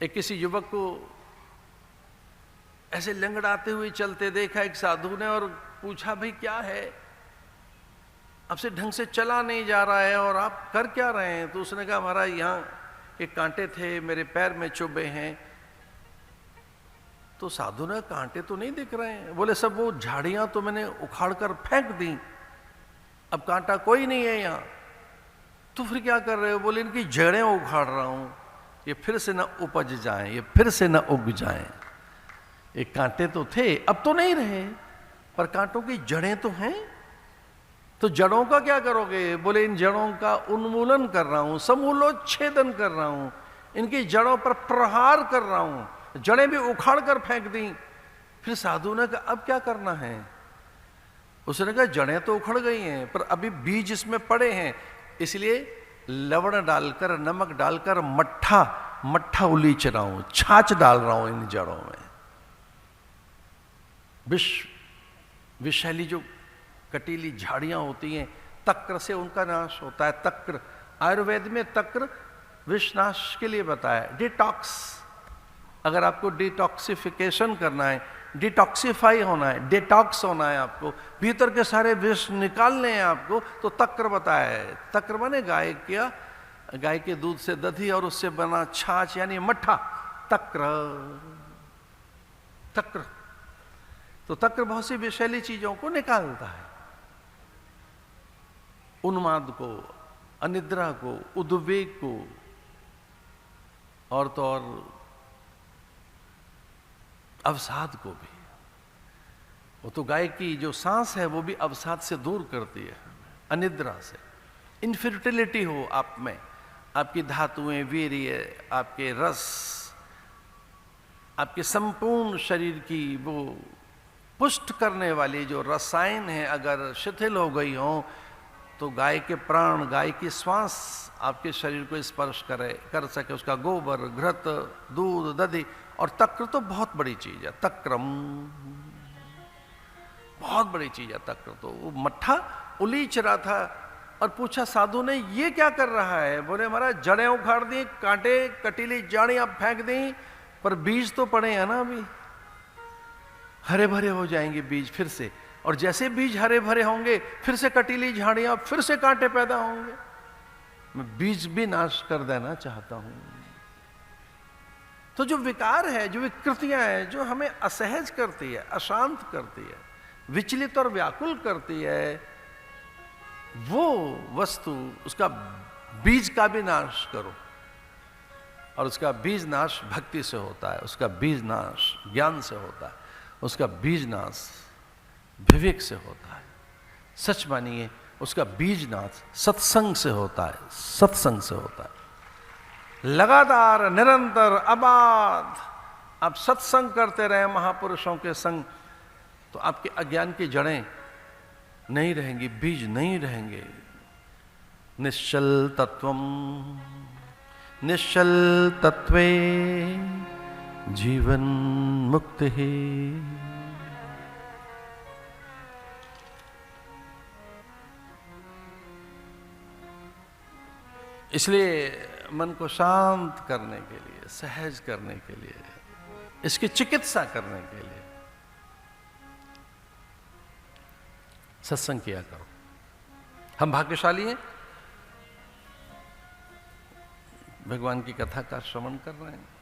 एक किसी युवक को ऐसे लंगड़ाते हुए चलते देखा एक साधु ने और पूछा, भाई क्या है, अब से ढंग से चला नहीं जा रहा है और आप कर क्या रहे हैं? तो उसने कहा, महाराज यहाँ एक कांटे थे, मेरे पैर में चुभे हैं। तो साधु ने, कांटे तो नहीं दिख रहे हैं। बोले, सब वो झाड़ियां तो मैंने उखाड़ कर फेंक दी, अब कांटा कोई नहीं है यहाँ। तो फिर क्या कर रहे हो? बोले, इनकी जड़ें उखाड़ रहा हूं, ये फिर से न उपज जाएं, ये फिर से न उग जाएं। ये कांटे तो थे, अब तो नहीं रहे, पर कांटों की जड़ें तो हैं। तो जड़ों का क्या करोगे? बोले, इन जड़ों का उन्मूलन कर रहा हूं, समूलोच्छेदन कर रहा हूं, इनकी जड़ों पर प्रहार कर रहा हूं, जड़ें भी उखाड़ कर फेंक दी। फिर साधु ने कहा, अब क्या करना है? उसने कहा, जड़ें तो उखड़ गई हैं, पर अभी बीज इसमें पड़े हैं, इसलिए लवण डालकर, नमक डालकर मट्ठा उलीच रहा हूं, छाछ डाल रहा हूं इन जड़ों में। विषैली जो कटीली झाड़ियां होती हैं, तक्र से उनका नाश होता है। तक्र, आयुर्वेद में तक्र विषनाश के लिए बताया, डिटॉक्स। अगर आपको डिटॉक्सिफिकेशन करना है, डिटॉक्सिफाई होना है, डिटॉक्स होना है, आपको भीतर के सारे विष निकालने हैं आपको, तो तक्र बताया है। तक्र माने गाय के दूध से दधी और उससे बना छाछ, यानी मट्ठा, तक्र। तो तक्र बहुत सी विषैली चीजों को निकालता है, उन्माद को, अनिद्रा को, उद्वेग को, और तो और अवसाद को भी। वो तो गाय की जो सांस है वो भी अवसाद से दूर करती है, अनिद्रा से। इनफर्टिलिटी हो आप में, आपकी धातुएं, वीर्य, आपके रस, आपके संपूर्ण शरीर की वो पुष्ट करने वाली जो रसायन है, अगर शिथिल हो गई हो, तो गाय के प्राण, गाय की श्वास आपके शरीर को स्पर्श कर सके, उसका गोबर, घृत, दूध, दधी। और तक्र तो बहुत बड़ी चीज है, तक्रम बहुत बड़ी चीज है तक्र। तो वो मट्ठा उलीच रहा था और पूछा साधु ने, ये क्या कर रहा है? बोले, महाराज जड़ें उखाड़ दी, कांटे, कटीली जाड़ियां फेंक दी, पर बीज तो पड़े हैं ना, अभी हरे भरे हो जाएंगे बीज फिर से, और जैसे बीज हरे भरे होंगे फिर से कटीली झाड़ियां, फिर से कांटे पैदा होंगे। मैं बीज भी नाश कर देना चाहता हूं। तो जो विकार है, जो विकृतियां हैं, जो हमें असहज करती है, अशांत करती है, विचलित और व्याकुल करती है, वो वस्तु, उसका बीज का भी नाश करो। और उसका बीज नाश भक्ति से होता है, उसका बीज नाश ज्ञान से होता है, उसका बीज नाश विवेक से होता है। सच मानिए, उसका बीज नाश सत्संग से होता है, सत्संग से होता है। लगातार, निरंतर, अबाध आप सत्संग करते रहे महापुरुषों के संग, तो आपके अज्ञान की जड़ें नहीं रहेंगी, बीज नहीं रहेंगे। निश्चल तत्वम, निश्चल तत्वे जीवन मुक्त है। इसलिए मन को शांत करने के लिए, सहज करने के लिए, इसकी चिकित्सा करने के लिए सत्संग किया करो। हम भाग्यशाली हैं, भगवान की कथा का श्रवण कर रहे हैं।